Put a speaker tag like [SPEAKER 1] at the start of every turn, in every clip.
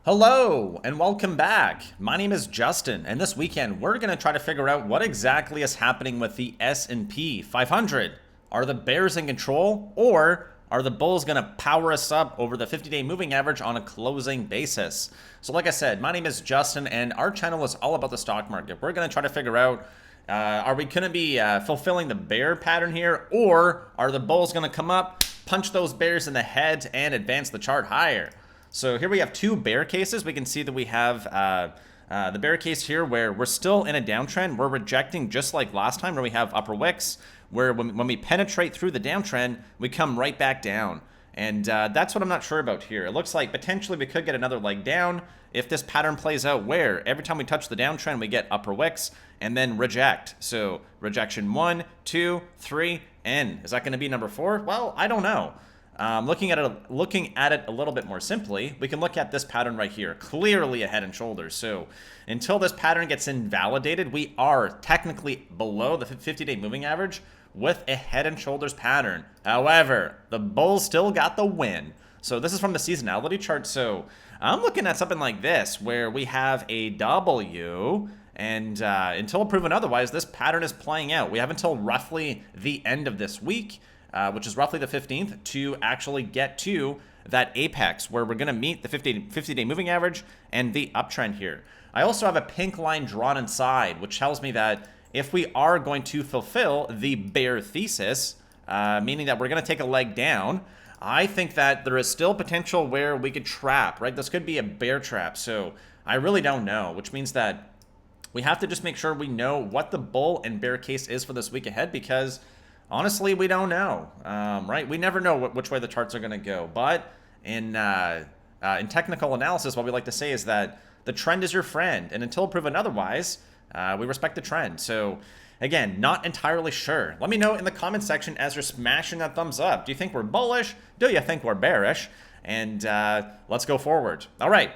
[SPEAKER 1] Hello and welcome back. My name is Justin, and this weekend we're going to try to figure out what exactly is happening with the S&P 500. Are the bears in control, or are the bulls going to power us up over the 50-day moving average on a closing basis? So like I said, my name is Justin, and our channel is all about the stock market. We're going to try to figure out, are we going to be fulfilling the bear pattern here, or are the bulls going to come up, punch those bears in the head, and advance the chart higher? So here we have two bear cases. We can see that we have the bear case here where we're still in a downtrend. We're rejecting just like last time where we have upper wicks, where when we penetrate through the downtrend, we come right back down. And that's what I'm not sure about here. It looks like potentially we could get another leg down if this pattern plays out where every time we touch the downtrend, we get upper wicks and then reject. So rejection 1, 2, 3, N. Is that going to be number 4? Well, I don't know. Looking at it a little bit more simply, we can look at this pattern right here, clearly a head and shoulders. So until this pattern gets invalidated, we are technically below the 50-day moving average with a head and shoulders pattern. However, the bulls still got the win. So this is from the seasonality chart. So I'm looking at something like this, where we have a W, and until proven otherwise, this pattern is playing out. We have until roughly the end of this week, which is roughly the 15th, to actually get to that apex where we're going to meet the 50-day moving average and the uptrend here. I also have a pink line drawn inside, which tells me that if we are going to fulfill the bear thesis, meaning that we're going to take a leg down, I think that there is still potential where we could trap, right? This could be a bear trap. So I really don't know, which means that we have to just make sure we know what the bull and bear case is for this week ahead, because honestly, we don't know, right? We never know which way the charts are going to go. But in technical analysis, what we like to say is that the trend is your friend. And until proven otherwise, we respect the trend. So again, not entirely sure. Let me know in the comment section as you're smashing that thumbs up. Do you think we're bullish? Do you think we're bearish? And let's go forward. All right.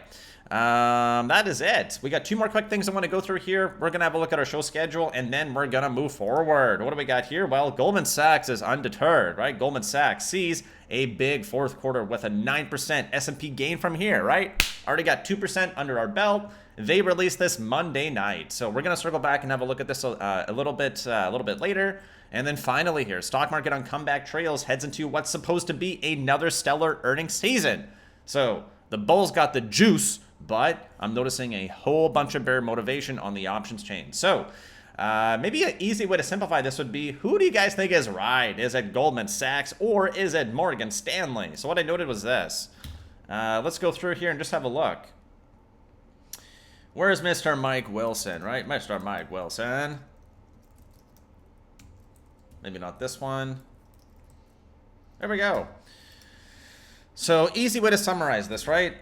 [SPEAKER 1] That is it. We got two more quick things I want to go through here. We're going to have a look at our show schedule, and then we're going to move forward. What do we got here? Well, Goldman Sachs is undeterred, right? Goldman Sachs sees a big fourth quarter with a 9% S&P gain from here, right? Already got 2% under our belt. They released this Monday night. So we're going to circle back and have a look at this a little bit later. And then finally here, stock market on comeback trails heads into what's supposed to be another stellar earnings season. So the bulls got the juice, but I'm noticing a whole bunch of bear motivation on the options chain. So maybe an easy way to simplify this would be, who do you guys think is right? Is it Goldman Sachs or is it Morgan Stanley? So what I noted was this. Let's go through here and just have a look. Where's Mr. Mike Wilson, right? Mr. Mike Wilson. Maybe not this one. There we go. So easy way to summarize this, right?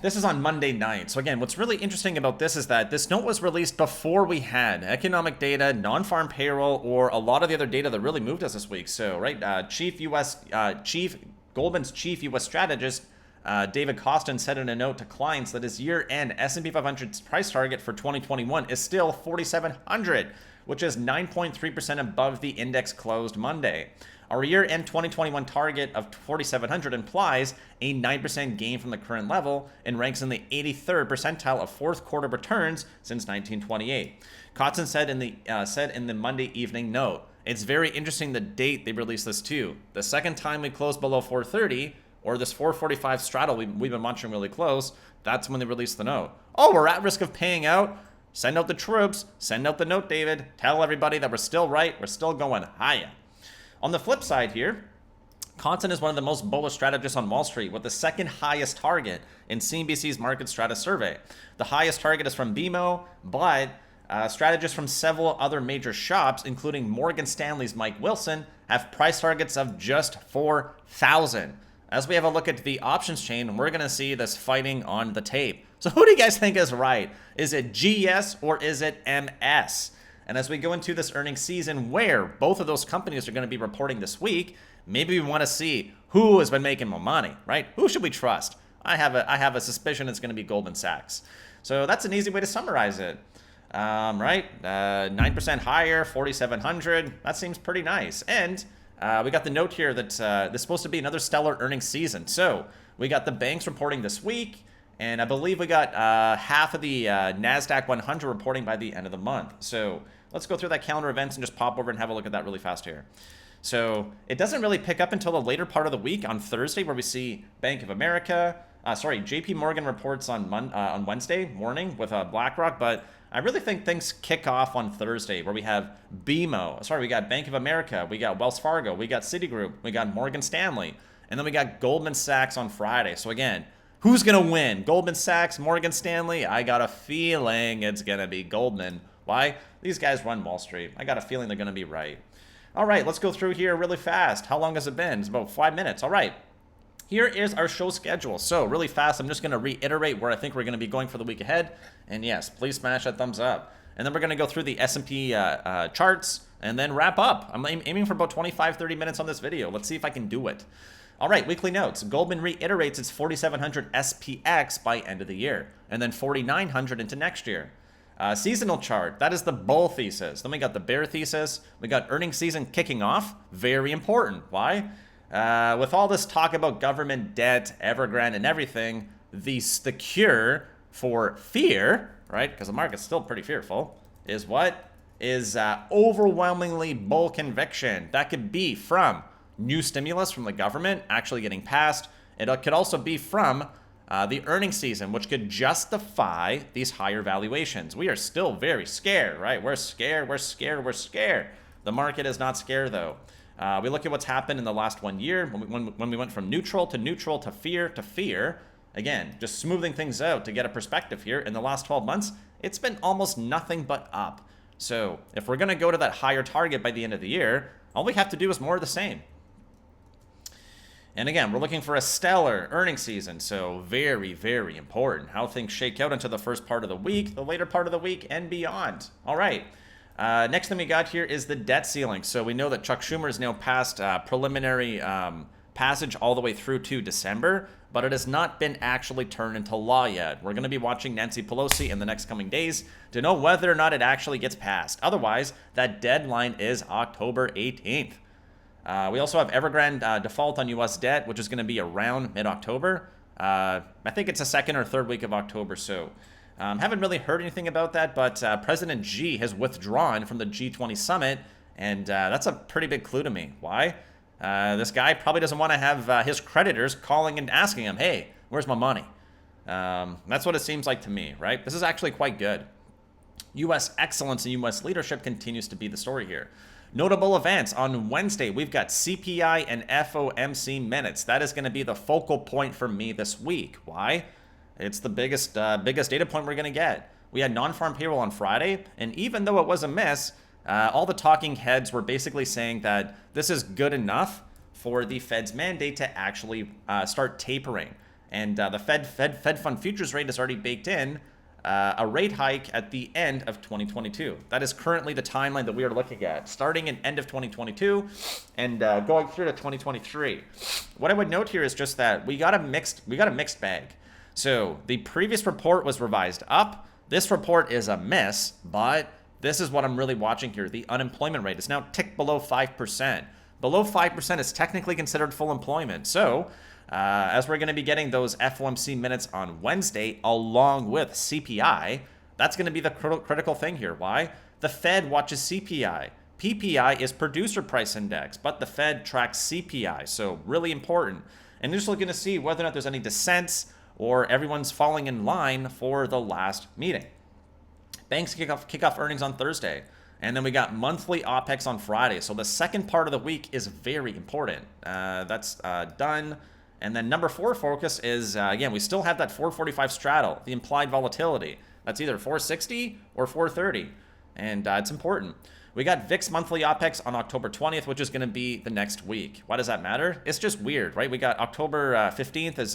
[SPEAKER 1] This is on Monday night. So again, what's really interesting about this is that this note was released before we had economic data, non-farm payroll, or a lot of the other data that really moved us this week. So, right, Goldman's chief U.S. strategist, David Kostin, said in a note to clients that his year-end S&P 500 price target for 2021 is still 4,700, which is 9.3% above the index closed Monday. Our year-end 2021 target of 4,700 implies a 9% gain from the current level and ranks in the 83rd percentile of fourth quarter returns since 1928. Kostin said in the Monday evening note, "It's very interesting the date they released this to. The second time we closed below 430, or this 445 straddle we've been watching really close, that's when they released the note. Oh, we're at risk of paying out. Send out the troops. Send out the note, David. Tell everybody that we're still right. We're still going higher." On the flip side here, Kostin is one of the most bullish strategists on Wall Street with the second highest target in CNBC's Market Strata survey. The highest target is from BMO, but strategists from several other major shops, including Morgan Stanley's Mike Wilson, have price targets of just 4,000. As we have a look at the options chain, we're going to see this fighting on the tape. So who do you guys think is right? Is it GS or is it MS? And as we go into this earnings season where both of those companies are going to be reporting this week, maybe we want to see who has been making more money, right? Who should we trust? I have a suspicion it's going to be Goldman Sachs. So that's an easy way to summarize it, right? 9% higher, 4,700. That seems pretty nice. And we got the note here that this is supposed to be another stellar earnings season. So we got the banks reporting this week. And I believe we got half of the NASDAQ 100 reporting by the end of the month. So let's go through that calendar events and just pop over and have a look at that really fast here. So it doesn't really pick up until the later part of the week on Thursday, where we see Bank of America, JP Morgan reports on Wednesday morning with BlackRock, but I really think things kick off on Thursday, where we have BMO. We got Bank of America, we got Wells Fargo, we got Citigroup, we got Morgan Stanley, and then we got Goldman Sachs on Friday. So again, who's going to win? Goldman Sachs, Morgan Stanley? I got a feeling it's going to be Goldman. Why? These guys run Wall Street. I got a feeling they're going to be right. All right, let's go through here really fast. How long has it been? It's about 5 minutes. All right. Here is our show schedule. So really fast, I'm just going to reiterate where I think we're going to be going for the week ahead. And yes, please smash that thumbs up. And then we're going to go through the S&P charts and then wrap up. I'm aiming for about 25-30 minutes on this video. Let's see if I can do it. All right, weekly notes. Goldman reiterates its 4,700 SPX by end of the year, and then 4,900 into next year. Seasonal chart, that is the bull thesis. Then we got the bear thesis. We got earnings season kicking off. Very important. Why? With all this talk about government debt, Evergrande, and everything, the cure for fear, right, because the market's still pretty fearful, is what? Is overwhelmingly bull conviction. That could be from new stimulus from the government actually getting passed. It could also be from the earnings season, which could justify these higher valuations. We are still very scared, right? We're scared, we're scared, we're scared. The market is not scared, though. We look at what's happened in the last 1 year when we went from neutral to fear to fear. Again, just smoothing things out to get a perspective here. In the last 12 months, it's been almost nothing but up. So if we're going to go to that higher target by the end of the year, all we have to do is more of the same. And again, we're looking for a stellar earnings season, so very, very important how things shake out into the first part of the week, the later part of the week, and beyond. All right. Next thing we got here is the debt ceiling. So we know that Chuck Schumer has now passed preliminary passage all the way through to December, but it has not been actually turned into law yet. We're going to be watching Nancy Pelosi in the next coming days to know whether or not it actually gets passed. Otherwise, that deadline is October 18th. We also have Evergrande default on U.S. debt, which is going to be around mid-October. I think it's the second or third week of October, so haven't really heard anything about that, but President Xi has withdrawn from the G20 summit, and that's a pretty big clue to me. Why? This guy probably doesn't want to have his creditors calling and asking him, hey, where's my money? That's what it seems like to me, right? This is actually quite good. U.S. excellence and U.S. leadership continues to be the story here. Notable events. On Wednesday, we've got CPI and FOMC minutes. That is going to be the focal point for me this week. Why? It's the biggest data point we're going to get. We had non-farm payroll on Friday, and even though it was a miss, all the talking heads were basically saying that this is good enough for the Fed's mandate to actually start tapering. And the Fed fund futures rate is already baked in a rate hike at the end of 2022. That is currently the timeline that we are looking at, starting in end of 2022 and going through to 2023. What I would note here is just that we got a mixed bag. So the previous report was revised up. This report is a miss, but this is what I'm really watching here. The unemployment rate is now ticked below 5%. Below 5% is technically considered full employment. So as we're going to be getting those FOMC minutes on Wednesday, along with CPI, that's going to be the critical thing here. Why? The Fed watches CPI. PPI is producer price index, but the Fed tracks CPI, so really important. And just looking to see whether or not there's any dissents or everyone's falling in line for the last meeting. Banks kick off earnings on Thursday. And then we got monthly OPEX on Friday. So the second part of the week is very important. That's done. And then number 4 focus is, again, we still have that 445 straddle, the implied volatility. That's either 460 or 430. And it's important. We got VIX monthly OPEX on October 20th, which is going to be the next week. Why does that matter? It's just weird, right? We got October 15th as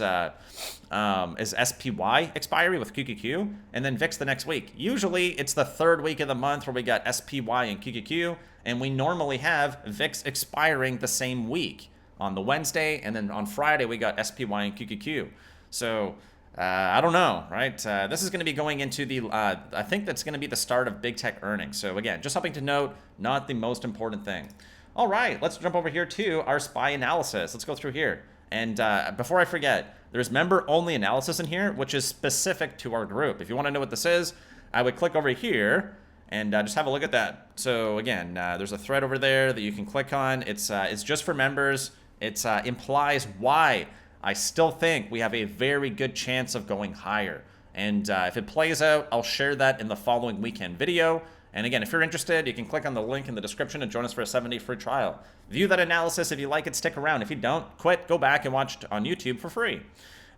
[SPEAKER 1] SPY expiry with QQQ, and then VIX the next week. Usually, it's the third week of the month where we got SPY and QQQ, and we normally have VIX expiring the same week on the Wednesday, and then on Friday, we got SPY and QQQ. So I don't know, right? This is going to be going into the, I think that's going to be the start of big tech earnings. So again, just something to note, not the most important thing. All right, let's jump over here to our SPY analysis. Let's go through here. And before I forget, there's member-only analysis in here, which is specific to our group. If you want to know what this is, I would click over here and just have a look at that. So again, there's a thread over there that you can click on. It's just for members. It implies why I still think we have a very good chance of going higher. And if it plays out, I'll share that in the following weekend video. And again, if you're interested, you can click on the link in the description and join us for a 7-day free trial. View that analysis. If you like it, stick around. If you don't, quit, go back and watch it on YouTube for free.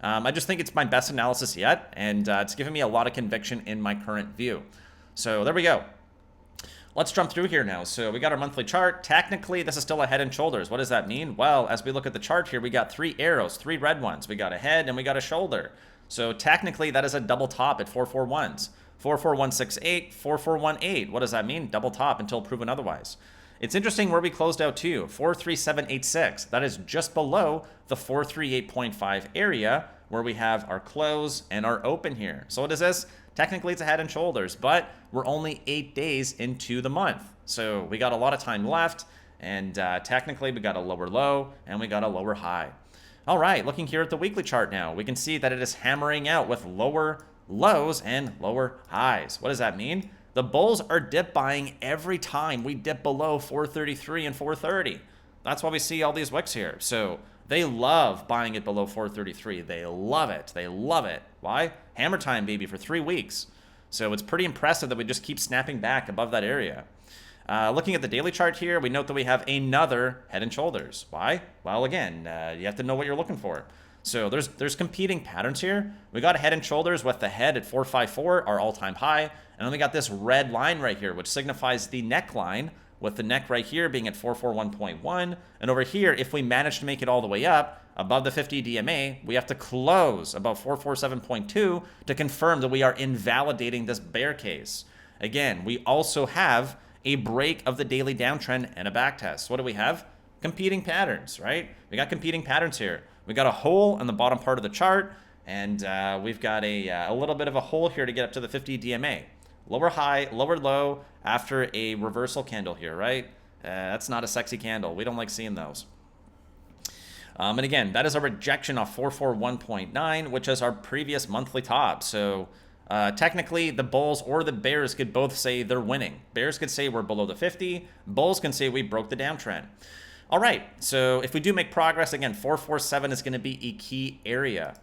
[SPEAKER 1] I just think it's my best analysis yet, and it's given me a lot of conviction in my current view. So there we go. Let's jump through here now. So we got our monthly chart. Technically, this is still a head and shoulders. What does that mean? Well, as we look at the chart here, we got 3 arrows, 3 red ones. We got a head and we got a shoulder. So technically, that is a double top at 441s. 44168, 4418. What does that mean? Double top until proven otherwise. It's interesting where we closed out to, 43786. That is just below the 438.5 area where we have our close and our open here. So what is this? Technically, it's a head and shoulders, but we're only 8 days into the month. So we got a lot of time left, and technically we got a lower low and we got a lower high. All right, looking here at the weekly chart now, we can see that it is hammering out with lower lows and lower highs. What does that mean? The bulls are dip buying every time we dip below 433 and 430. That's why we see all these wicks here. So they love buying it below 433. They love it. They love it. Why? Hammer time, baby, for 3 weeks. So it's pretty impressive that we just keep snapping back above that area. Looking at the daily chart here, we note that we have another head and shoulders. Why? Well, again, you have to know what you're looking for. So there's competing patterns here. We got a head and shoulders with the head at 454, our all-time high. And then we got this red line right here, which signifies the neckline, with the neck right here being at 441.1. And over here, if we manage to make it all the way up above the 50 DMA, we have to close above 447.2 to confirm that we are invalidating this bear case. Again, we also have a break of the daily downtrend and a back test. What do we have? Competing patterns, right? We got competing patterns here. We got a hole in the bottom part of the chart, and we've got a little bit of a hole here to get up to the 50 DMA. Lower high, lower low after a reversal candle here, right? That's not a sexy candle. We don't like seeing those. And again, that is a rejection of 441.9, which is our previous monthly top. So technically, the bulls or the bears could both say they're winning. Bears could say we're below the 50. Bulls can say we broke the downtrend. All right, so if we do make progress, again, 447 is going to be a key area.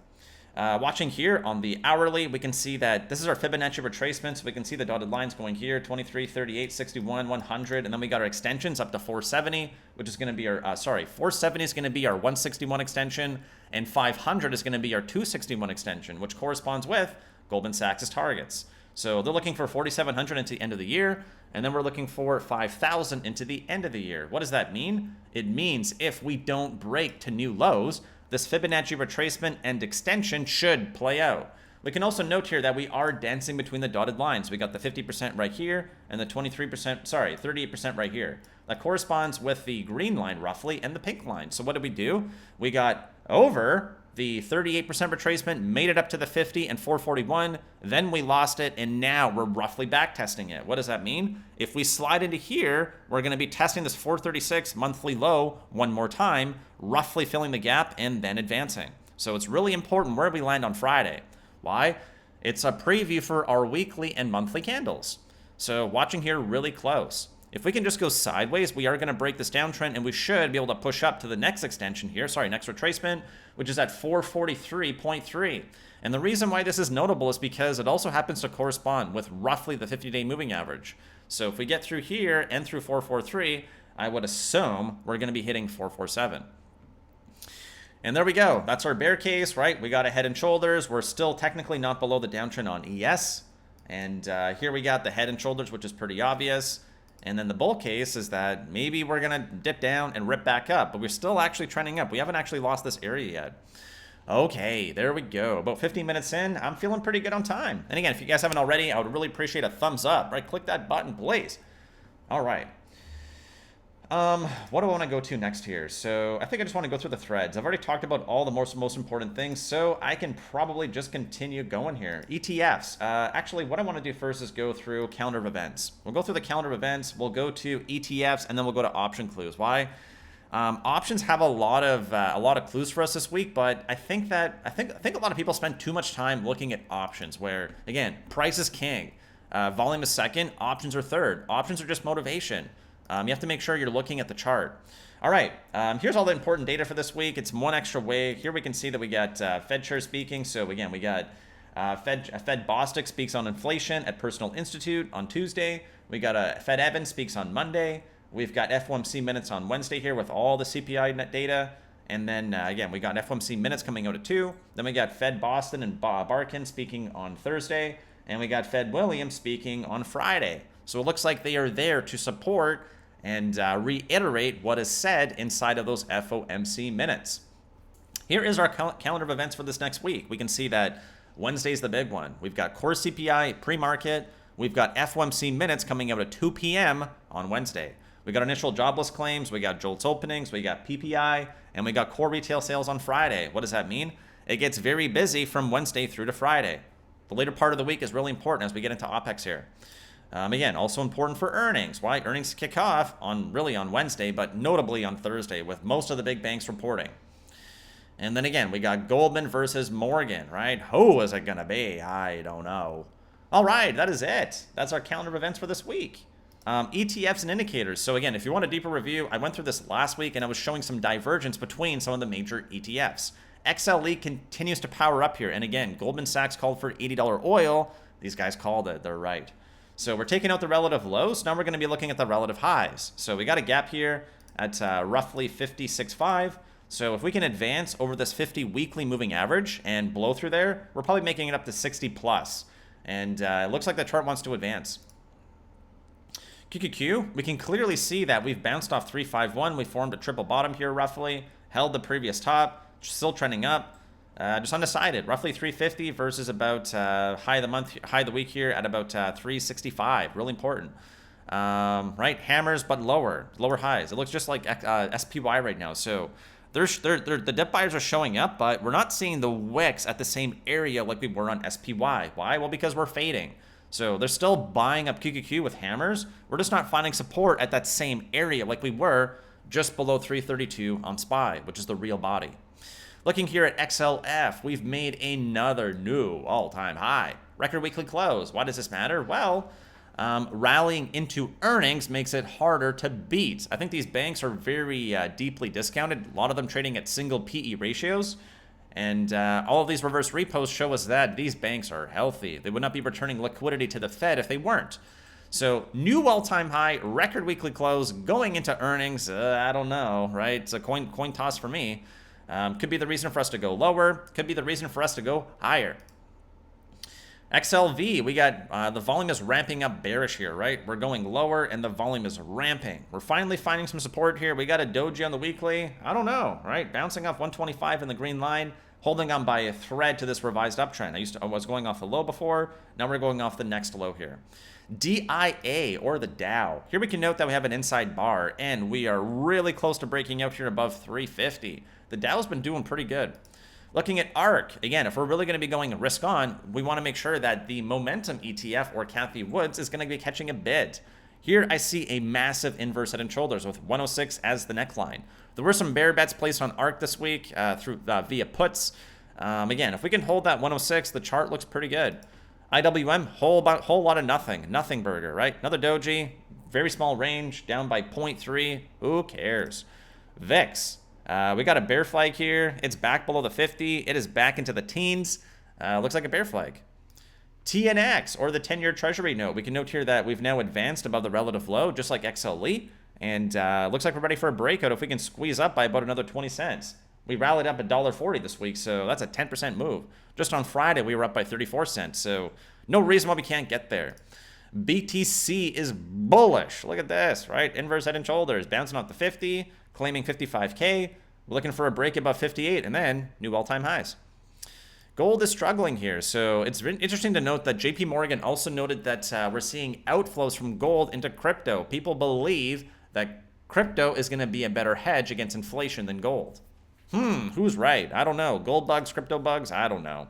[SPEAKER 1] Watching here on the hourly, we can see that this is our Fibonacci retracement. So we can see the dotted lines going here, 23, 38, 61, 100. And then we got our extensions up to 470, which is going to be our, 470 is going to be our 161 extension. And 500 is going to be our 261 extension, which corresponds with Goldman Sachs' targets. So they're looking for 4,700 into the end of the year. And then we're looking for 5,000 into the end of the year. What does that mean? It means if we don't break to new lows, this Fibonacci retracement and extension should play out. We can also note here that we are dancing between the dotted lines. We got the 50% right here and the 38% right here. That corresponds with the green line roughly and the pink line. So what did we do? We got over the 38% retracement, made it up to the 50 and 441, then we lost it, and now we're roughly back testing it. What does that mean? If we slide into here, we're going to be testing this 436 monthly low one more time, roughly filling the gap and then advancing. So it's really important where we land on Friday. Why? It's a preview for our weekly and monthly candles. So watching here really close. If we can just go sideways, we are going to break this downtrend, and we should be able to push up to the next extension here, next retracement, which is at 443.3. And the reason why this is notable is because it also happens to correspond with roughly the 50-day moving average. So if we get through here and through 443, I would assume we're going to be hitting 447. And there we go. That's our bear case, right? We got a head and shoulders. We're still technically not below the downtrend on ES. And here we got the head and shoulders, which is pretty obvious. And then the bull case is that maybe we're going to dip down and rip back up, but we're still actually trending up. We haven't actually lost this area yet. Okay, there we go. About 15 minutes in, I'm feeling pretty good on time. And again, if you guys haven't already, I would really appreciate a thumbs up, right? Click that button, please. All right. What do I want to go to next here? So I think I just want to go through the threads. I've already talked about all the most important things, so I can probably just continue going here. ETFs. Actually, what I want to do first is go through calendar of events. We'll go through the calendar of events. We'll go to ETFs, and then we'll go to option clues. Why? Options have a lot of clues for us this week, but I think a lot of people spend too much time looking at options, where again, price is king, volume is second, options are third. Options are just motivation. You have to make sure you're looking at the chart. All right, here's all the important data for this week. It's one extra way. Here we can see that we got Fed chair speaking. So again, we got Fed Bostic speaks on inflation at Personal Institute on Tuesday. We got Fed Evans speaks on Monday. We've got FOMC minutes on Wednesday here with all the CPI net data. And then, again, we got FOMC minutes coming out at 2. Then we got Fed Boston and Barkin speaking on Thursday. And we got Fed Williams speaking on Friday. So it looks like they are there to support and reiterate what is said inside of those FOMC minutes. Here is our calendar of events for this next week. We can see that Wednesday's the big one. We've got core CPI pre-market. We've got FOMC minutes coming out at 2 p.m. on Wednesday. We got initial jobless claims, we got JOLTS openings, we got PPI, and we got core retail sales on Friday. What does that mean? It gets very busy from Wednesday through to Friday. The later part of the week is really important as we get into OPEX here. Again, also important for earnings. Why? Earnings kick off on Wednesday, but notably on Thursday with most of the big banks reporting. And then again, we got Goldman versus Morgan, right? Who is it going to be? I don't know. All right, that is it. That's our calendar of events for this week. ETFs and indicators. So again, if you want a deeper review, I went through this last week and I was showing some divergence between some of the major ETFs. XLE continues to power up here. And again, Goldman Sachs called for $80 oil. These guys called it. They're right. So we're taking out the relative lows. Now we're going to be looking at the relative highs. So we got a gap here at roughly 56.5. So if we can advance over this 50 weekly moving average and blow through there, we're probably making it up to 60 plus. And it looks like the chart wants to advance. QQQ, we can clearly see that we've bounced off 351. We formed a triple bottom here roughly, held the previous top, still trending up, just undecided. Roughly 350 versus about high of the week here at about 365. Really important. Right, hammers but lower highs. It looks just like SPY right now. So the dip buyers are showing up, but we're not seeing the wicks at the same area like we were on SPY. Why? Well, because we're fading. So they're still buying up QQQ with hammers. We're just not finding support at that same area like we were just below 332 on SPY, which is the real body. Looking here at XLF, we've made another new all-time high. Record weekly close. Why does this matter? Well, rallying into earnings makes it harder to beat. I think these banks are very deeply discounted. A lot of them trading at single PE ratios. And all of these reverse repos show us that these banks are healthy. They would not be returning liquidity to the Fed if they weren't. So new all-time high, record weekly close, going into earnings. I don't know, right? It's a coin toss for me. Could be the reason for us to go lower. Could be the reason for us to go higher. XLV, we got the volume is ramping up bearish here, right? We're going lower and the volume is ramping. We're finally finding some support here. We got a doji on the weekly. I don't know, right? Bouncing off 125 in the green line, holding on by a thread to this revised uptrend. I was going off the low before. Now we're going off the next low here. DIA, or the Dow. Here we can note that we have an inside bar, and we are really close to breaking out here above 350. The Dow's been doing pretty good. Looking at Arkk, again, if we're really going to be going risk on, we want to make sure that the momentum ETF, or Cathie Woods, is going to be catching a bid. Here I see a massive inverse head and shoulders with 106 as the neckline. There were some bear bets placed on Arkk this week via puts. Again, if we can hold that 106, the chart looks pretty good. IWM, whole lot of nothing burger, right? Another doji, very small range, down by 0.3. Who cares? VIX, we got a bear flag here. It's back below the 50. It is back into the teens. Looks like a bear flag. TNX, or the 10-year treasury note. We can note here that we've now advanced above the relative low, just like XLE. And looks like we're ready for a breakout if we can squeeze up by about another 20 cents. We rallied up $1.40 this week, so that's a 10% move. Just on Friday, we were up by 34 cents, so no reason why we can't get there. BTC is bullish. Look at this, right? Inverse head and shoulders, bouncing off the 50, claiming 55K. We're looking for a break above 58, and then new all-time highs. Gold is struggling here, so it's interesting to note that JP Morgan also noted that we're seeing outflows from gold into crypto. People believe that crypto is going to be a better hedge against inflation than gold. Who's right? I don't know. Gold bugs, crypto bugs? I don't know.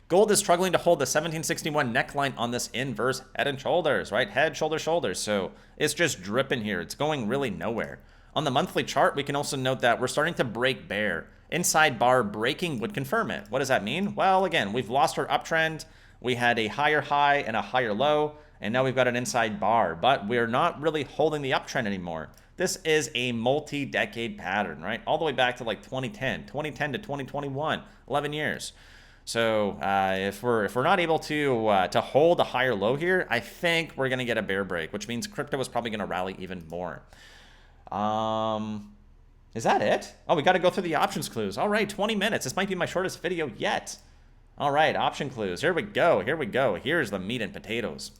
[SPEAKER 1] Gold is struggling to hold the 1761 neckline on this inverse head and shoulders, right? Head, shoulders, shoulders. So it's just dripping here. It's going really nowhere. On the monthly chart, we can also note that we're starting to break bear. Inside bar breaking would confirm it. What does that mean? Well, again, we've lost our uptrend. We had a higher high and a higher low, and now we've got an inside bar, but we're not really holding the uptrend anymore. This is a multi-decade pattern, right? All the way back to like 2010 to 2021, 11 years. So if we're not able to hold a higher low here, I think we're gonna get a bear break, which means crypto is probably gonna rally even more. Is that it? Oh, we got to go through the options clues. All right, 20 minutes. This might be my shortest video yet. All right, option clues. Here we go. Here we go. Here's the meat and potatoes.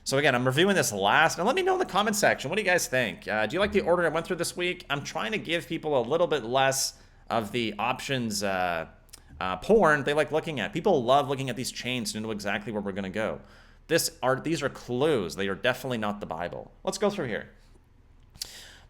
[SPEAKER 1] So again, I'm reviewing this last, and let me know in the comment section. What do you guys think? Do you like the order I went through this week? I'm trying to give people a little bit less of the options porn they like looking at. People love looking at these chains to know exactly where we're going to go. These are clues. They are definitely not the Bible. Let's go through here.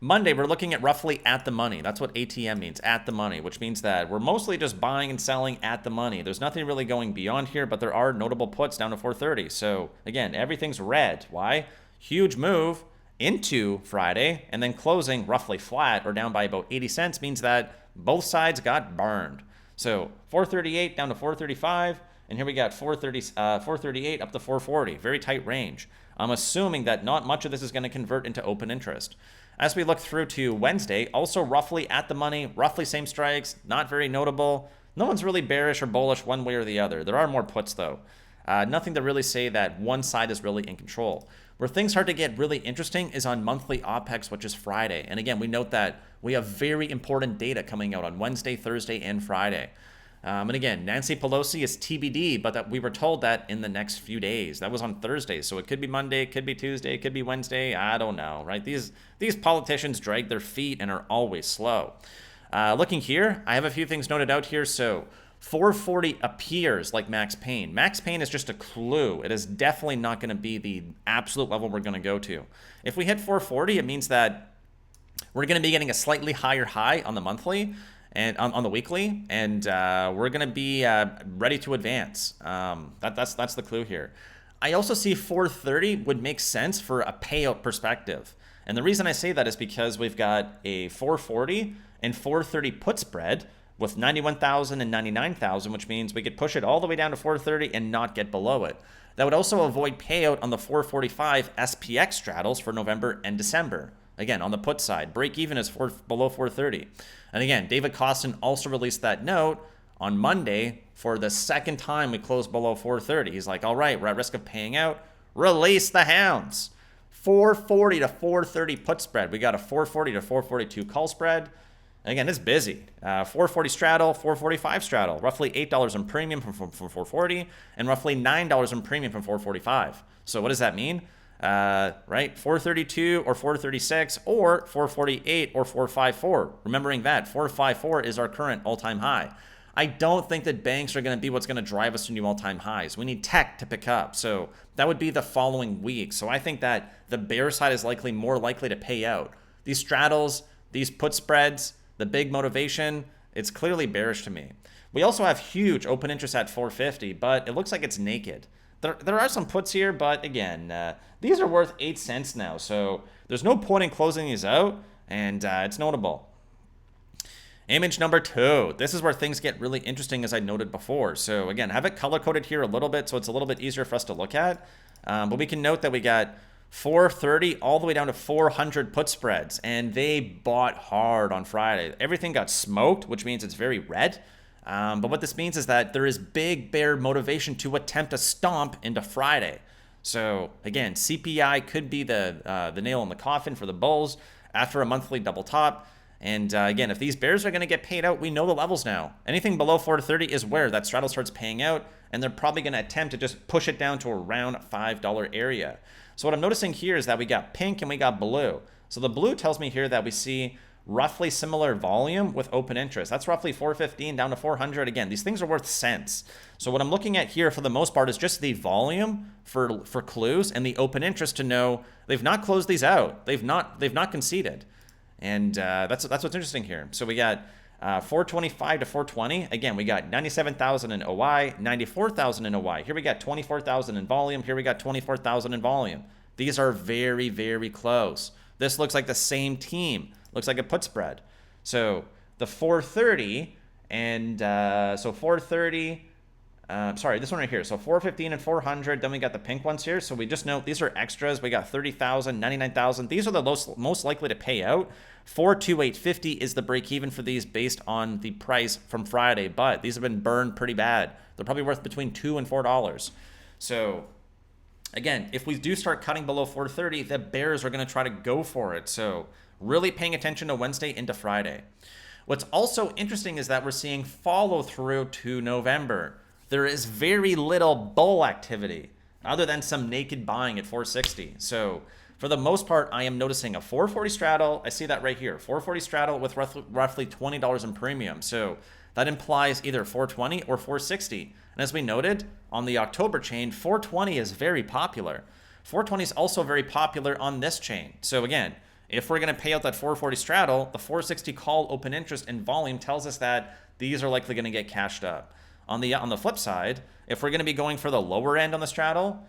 [SPEAKER 1] Monday, we're looking at roughly at the money. That's what ATM means, at the money, which means that we're mostly just buying and selling at the money. There's nothing really going beyond here, but there are notable puts down to 430. So again, everything's red. Why? Huge move into Friday, and then closing roughly flat or down by about 80 cents means that both sides got burned. So 438 down to 435, and here we got 438 up to 440. Very tight range. I'm assuming that not much of this is going to convert into open interest. As we look through to Wednesday, also roughly at the money, roughly same strikes, not very notable. No one's really bearish or bullish one way or the other. There are more puts though. Nothing to really say that one side is really in control. Where things start to get really interesting is on monthly OPEX, which is Friday. And again, we note that we have very important data coming out on Wednesday, Thursday, and Friday. And again, Nancy Pelosi is TBD, but that we were told that in the next few days. That was on Thursday, so it could be Monday, it could be Tuesday, it could be Wednesday. I don't know, right? These politicians drag their feet and are always slow. Looking here, I have a few things noted out here. So 440 appears like max pain. Max pain is just a clue. It is definitely not going to be the absolute level we're going to go to. If we hit 440, it means that we're going to be getting a slightly higher high on the monthly and on the weekly, and we're going to be ready to advance. That's the clue here. I also see 430 would make sense for a payout perspective. And the reason I say that is because we've got a 440 and 430 put spread with 91,000 and 99,000, which means we could push it all the way down to 430 and not get below it. That would also avoid payout on the 445 SPX straddles for November and December. Again, on the put side, break even is below 430. And again, David Kostin also released that note on Monday. For the second time we closed below 430. He's like, all right, we're at risk of paying out. Release the hounds. 440 to 430 put spread. We got a 440 to 442 call spread. Again, it's busy. 440 straddle, 445 straddle. Roughly $8 in premium from 440 and roughly $9 in premium from 445. So what does that mean? Right, 432 or 436 or 448 or 454. Remembering that 454 is our current all-time high. I don't think that banks are going to be what's going to drive us to new all-time highs. We need tech to pick up. So that would be the following week. So I think that the bear side is more likely to pay out. These straddles, these put spreads, the big motivation, it's clearly bearish to me. We also have huge open interest at 450, but it looks like it's naked. There are some puts here, but again, these are worth 8 cents now, so there's no point in closing these out, and it's notable. Image number 2. This is where things get really interesting, as I noted before. So again, I have it color-coded here a little bit, so it's a little bit easier for us to look at. But we can note that we got 430 all the way down to 400 put spreads, and they bought hard on Friday. Everything got smoked, which means it's very red. But what this means is that there is big bear motivation to attempt a stomp into Friday. So again, CPI could be the nail in the coffin for the bulls after a monthly double top. And again, if these bears are going to get paid out, we know the levels now. Anything below 430 is where that straddle starts paying out, and they're probably going to attempt to just push it down to around $5 area. So what I'm noticing here is that we got pink and we got blue. So the blue tells me here that we see roughly similar volume with open interest. That's roughly 415 down to 400. Again, these things are worth cents. So what I'm looking at here for the most part is just the volume for clues and the open interest to know they've not closed these out. They've not conceded. And that's what's interesting here. So we got 425 to 420. Again, we got 97,000 in OI, 94,000 in OI. Here we got 24,000 in volume. Here we got 24,000 in volume. These are very, very close. This looks like the same team. looks like a put spread. So the 430 and so 430, sorry, this one right here. So 415 and 400. Then we got the pink ones here. So we just note these are extras. We got 30,000, 99,000. These are the most likely to pay out. 428.50 is the break even for these based on the price from Friday. But these have been burned pretty bad. They're probably worth between $2 and $4. So again, if we do start cutting below 430, the bears are going to try to go for it. So really paying attention to Wednesday into Friday. What's also interesting is that we're seeing follow through to November. There is very little bull activity other than some naked buying at 460. So for the most part, I am noticing a 440 straddle. I see that right here, 440 straddle with roughly $20 in premium. So that implies either 420 or 460. And as we noted on the October chain, 420 is very popular. 420 is also very popular on this chain. So again, if we're going to pay out that 440 straddle, the 460 call open interest and volume tells us that these are likely going to get cashed up. On the flip side, if we're going to be going for the lower end on the straddle,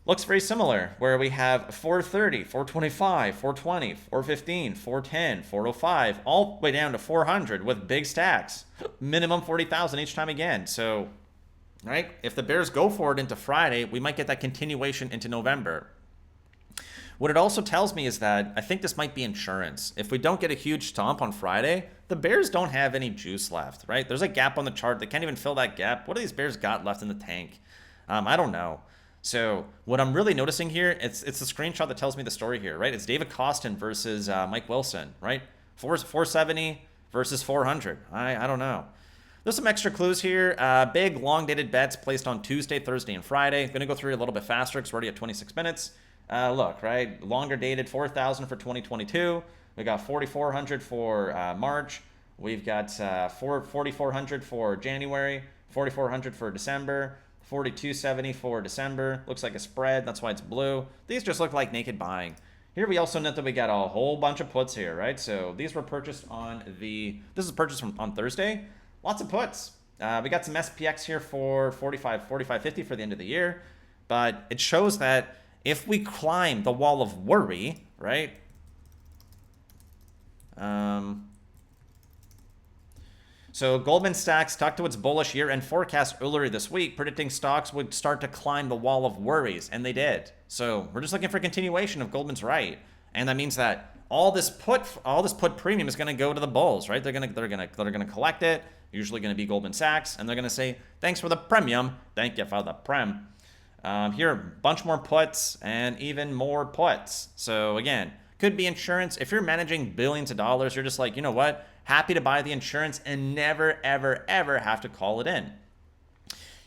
[SPEAKER 1] looks very similar, where we have 430, 425, 420, 415, 410, 405, all the way down to 400 with big stacks, minimum 40,000 each time again. So, right, if the bears go for it into Friday, we might get that continuation into November. What it also tells me is that I think this might be insurance. If we don't get a huge stomp on Friday, the bears don't have any juice left, right? There's a gap on the chart. They can't even fill that gap. What do these bears got left in the tank? I don't know. So what I'm really noticing here, it's the screenshot that tells me the story here, right? It's David Kostin versus Mike Wilson, right? 470 versus 400. I don't know. There's some extra clues here. Big long-dated bets placed on Tuesday, Thursday, and Friday. I'm going to go through a little bit faster because we're already at 26 minutes. Look, right, longer dated 4,000 for 2022. We got 4,400 for March. We've got 4,400 for January, 4,400 for December, 4,270 for December. Looks like a spread. That's why it's blue. These just look like naked buying. Here we also note that we got a whole bunch of puts here, right? So these were purchased on this is purchased on Thursday. Lots of puts. We got some SPX here for 45.50 for the end of the year. But it shows that if we climb the wall of worry, right? So Goldman Sachs stuck to its bullish year-end forecast earlier this week, predicting stocks would start to climb the wall of worries, and they did. So we're just looking for continuation if Goldman's right, and that means that all this put premium is going to go to the bulls, right? They're going to collect it. Usually going to be Goldman Sachs, and they're going to say, "Thanks for the premium. Thank you for the prem." Here, a bunch more puts and even more puts. So again, could be insurance. If you're managing billions of dollars, you're just like, you know what? Happy to buy the insurance and never, ever, ever have to call it in.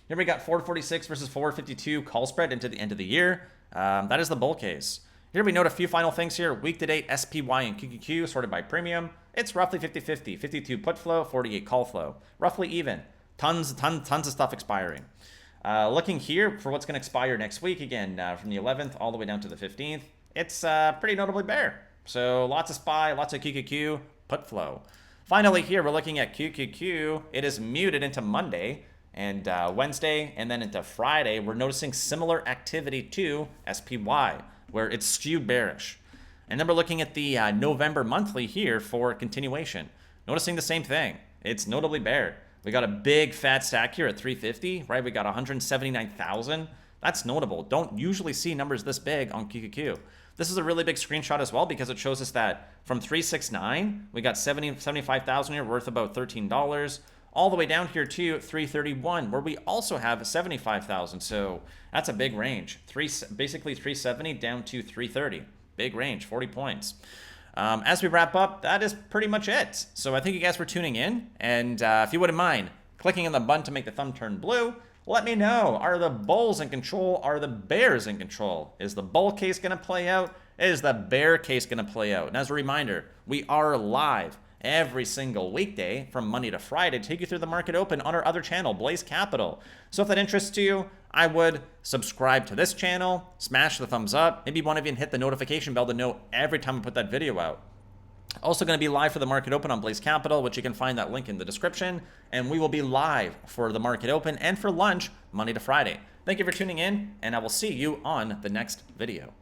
[SPEAKER 1] Here we got 446 versus 452 call spread into the end of the year. That is the bull case. Here we note a few final things here. Week to date, SPY and QQQ sorted by premium. It's roughly 50-50. 52 put flow, 48 call flow. Roughly even. Tons of stuff expiring. Looking here for what's going to expire next week, again, from the 11th all the way down to the 15th, it's pretty notably bear. So lots of SPY, lots of QQQ, put flow. Finally here, we're looking at QQQ. It is muted into Monday and Wednesday, and then into Friday. We're noticing similar activity to SPY, where it's skewed bearish. And then we're looking at the November monthly here for continuation. Noticing the same thing. It's notably bear. We got a big fat stack here at 350, right? We got 179,000. That's notable. Don't usually see numbers this big on QQQ. This is a really big screenshot as well because it shows us that from 369, we got 75,000 here, worth about $13, all the way down here to 331, where we also have 75,000. So that's a big range. Basically 370 down to 330. Big range, 40 points. As we wrap up, that is pretty much it. So I thank you guys for tuning in. And if you wouldn't mind clicking on the button to make the thumb turn blue, let me know. Are the bulls in control? Are the bears in control? Is the bull case going to play out? Is the bear case going to play out? And as a reminder, we are live every single weekday from Monday to Friday to take you through the market open on our other channel, Blaze Capital. So if that interests you, I would subscribe to this channel, smash the thumbs up, maybe one of you hit the notification bell to know every time I put that video out. Also going to be live for the market open on Blaze Capital, which you can find that link in the description. And we will be live for the market open and for lunch Monday to Friday. Thank you for tuning in, and I will see you on the next video.